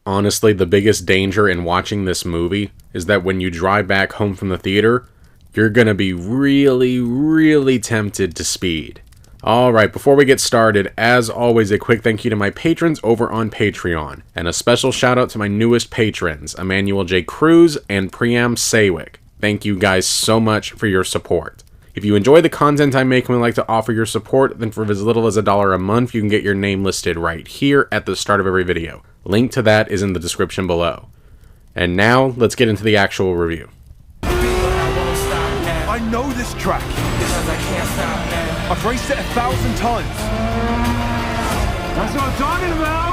Honestly, the biggest danger in watching this movie is that when you drive back home from the theater, you're gonna be really, really tempted to speed. Alright, before we get started, as always, a quick thank you to my patrons over on Patreon, and a special shout out to my newest patrons, Emmanuel J. Cruz and Priam Sawick. Thank you guys so much for your support. If you enjoy the content I make and would like to offer your support, then for as little as $1 a month, you can get your name listed right here at the start of every video. Link to that is in the description below. And now, let's get into the actual review. I know this track because I can't stop, man. I've raced it 1,000 times. That's what I'm talking about.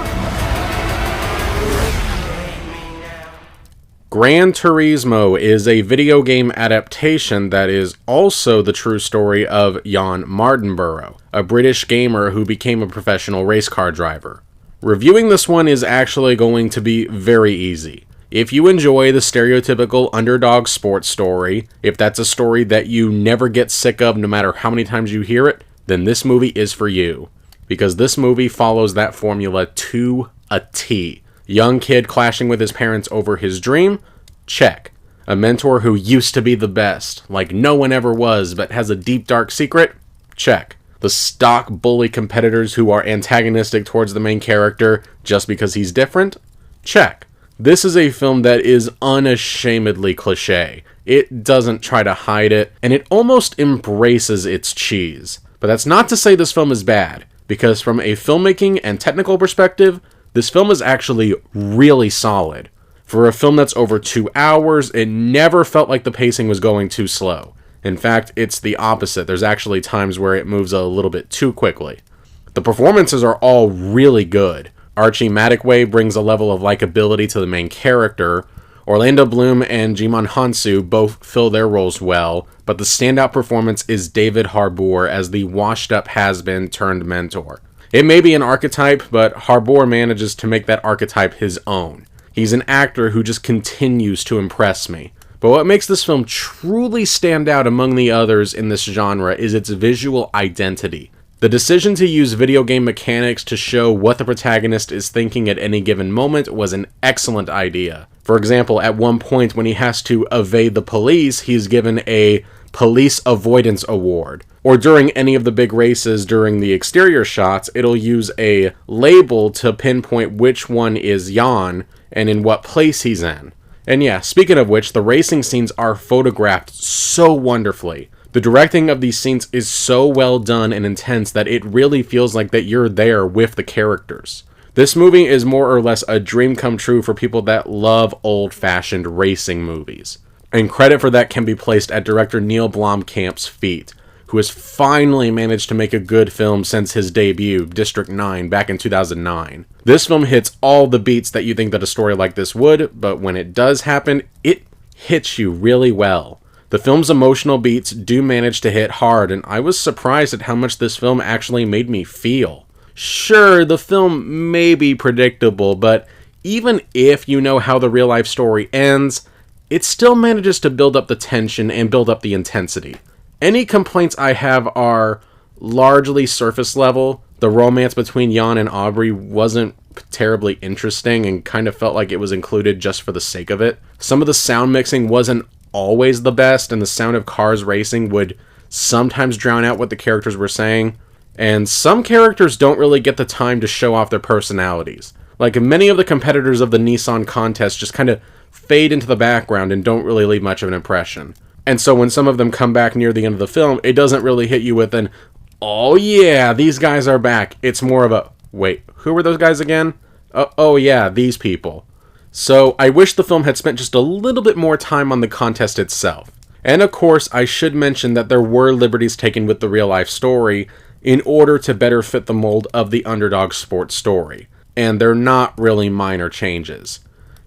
Gran Turismo is a video game adaptation that is also the true story of Jan Mardenborough, a British gamer who became a professional race car driver. Reviewing this one is actually going to be very easy. If you enjoy the stereotypical underdog sports story, if that's a story that you never get sick of no matter how many times you hear it, then this movie is for you. Because this movie follows that formula to a T. Young kid clashing with his parents over his dream? Check. A mentor who used to be the best, like no one ever was, but has a deep dark secret? Check. The stock bully competitors who are antagonistic towards the main character just because he's different? Check. This is a film that is unashamedly cliché. It doesn't try to hide it, and it almost embraces its cheese. But that's not to say this film is bad, because from a filmmaking and technical perspective, this film is actually really solid. For a film that's over 2 hours, it never felt like the pacing was going too slow. In fact, it's the opposite. There's actually times where it moves a little bit too quickly. The performances are all really good. Archie Madekwe brings a level of likability to the main character. Orlando Bloom and Jimon Hansu both fill their roles well, but the standout performance is David Harbour as the washed-up has-been turned mentor. It may be an archetype, but Harbour manages to make that archetype his own. He's an actor who just continues to impress me. But what makes this film truly stand out among the others in this genre is its visual identity. The decision to use video game mechanics to show what the protagonist is thinking at any given moment was an excellent idea. For example, at one point when he has to evade the police, he's given a Police Avoidance Award. Or during any of the big races during the exterior shots, it'll use a label to pinpoint which one is Jan and in what place he's in. And yeah, speaking of which, the racing scenes are photographed so wonderfully. The directing of these scenes is so well done and intense that it really feels like that you're there with the characters. This movie is more or less a dream come true for people that love old-fashioned racing movies. And credit for that can be placed at director Neil Blomkamp's feet, who has finally managed to make a good film since his debut, District 9, back in 2009. This film hits all the beats that you think that a story like this would, but when it does happen, it hits you really well. The film's emotional beats do manage to hit hard, and I was surprised at how much this film actually made me feel. Sure, the film may be predictable, but even if you know how the real-life story ends, it still manages to build up the tension and build up the intensity. Any complaints I have are largely surface level. The romance between Jan and Aubrey wasn't terribly interesting and kind of felt like it was included just for the sake of it. Some of the sound mixing wasn't always the best, and the sound of cars racing would sometimes drown out what the characters were saying. And some characters don't really get the time to show off their personalities. Like many of the competitors of the Nissan contest just kind of fade into the background and don't really leave much of an impression. And so when some of them come back near the end of the film, it doesn't really hit you with an, oh yeah, these guys are back. It's more of a, wait, who were those guys again? Oh yeah, these people. So I wish the film had spent just a little bit more time on the contest itself. And of course, I should mention that there were liberties taken with the real-life story in order to better fit the mold of the underdog sports story. And they're not really minor changes.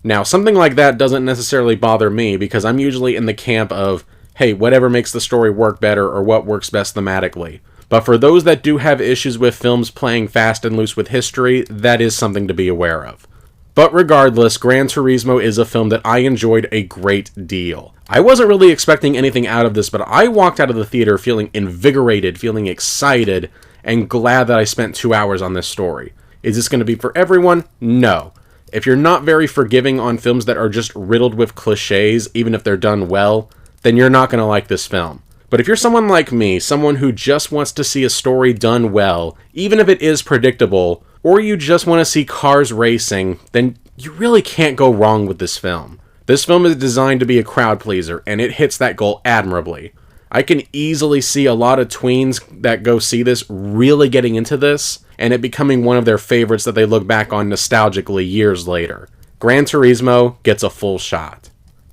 Now, something like that doesn't necessarily bother me because I'm usually in the camp of, hey, whatever makes the story work better or what works best thematically. But for those that do have issues with films playing fast and loose with history, that is something to be aware of. But regardless, Gran Turismo is a film that I enjoyed a great deal. I wasn't really expecting anything out of this, but I walked out of the theater feeling invigorated, feeling excited, and glad that I spent 2 hours on this story. Is this going to be for everyone? No. If you're not very forgiving on films that are just riddled with cliches, even if they're done well, then you're not going to like this film. But if you're someone like me, someone who just wants to see a story done well, even if it is predictable, or you just want to see cars racing, then you really can't go wrong with this film. This film is designed to be a crowd pleaser, and it hits that goal admirably. I can easily see a lot of tweens that go see this really getting into this, and it becoming one of their favorites that they look back on nostalgically years later. Gran Turismo gets a full shot.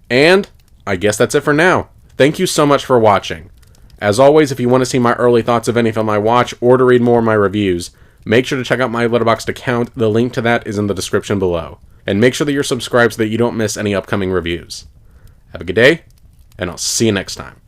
And I guess that's it for now. Thank you so much for watching. As always, if you want to see my early thoughts of any film I watch, or to read more of my reviews, make sure to check out my Letterboxd account. The link to that is in the description below. And make sure that you're subscribed so that you don't miss any upcoming reviews. Have a good day, and I'll see you next time.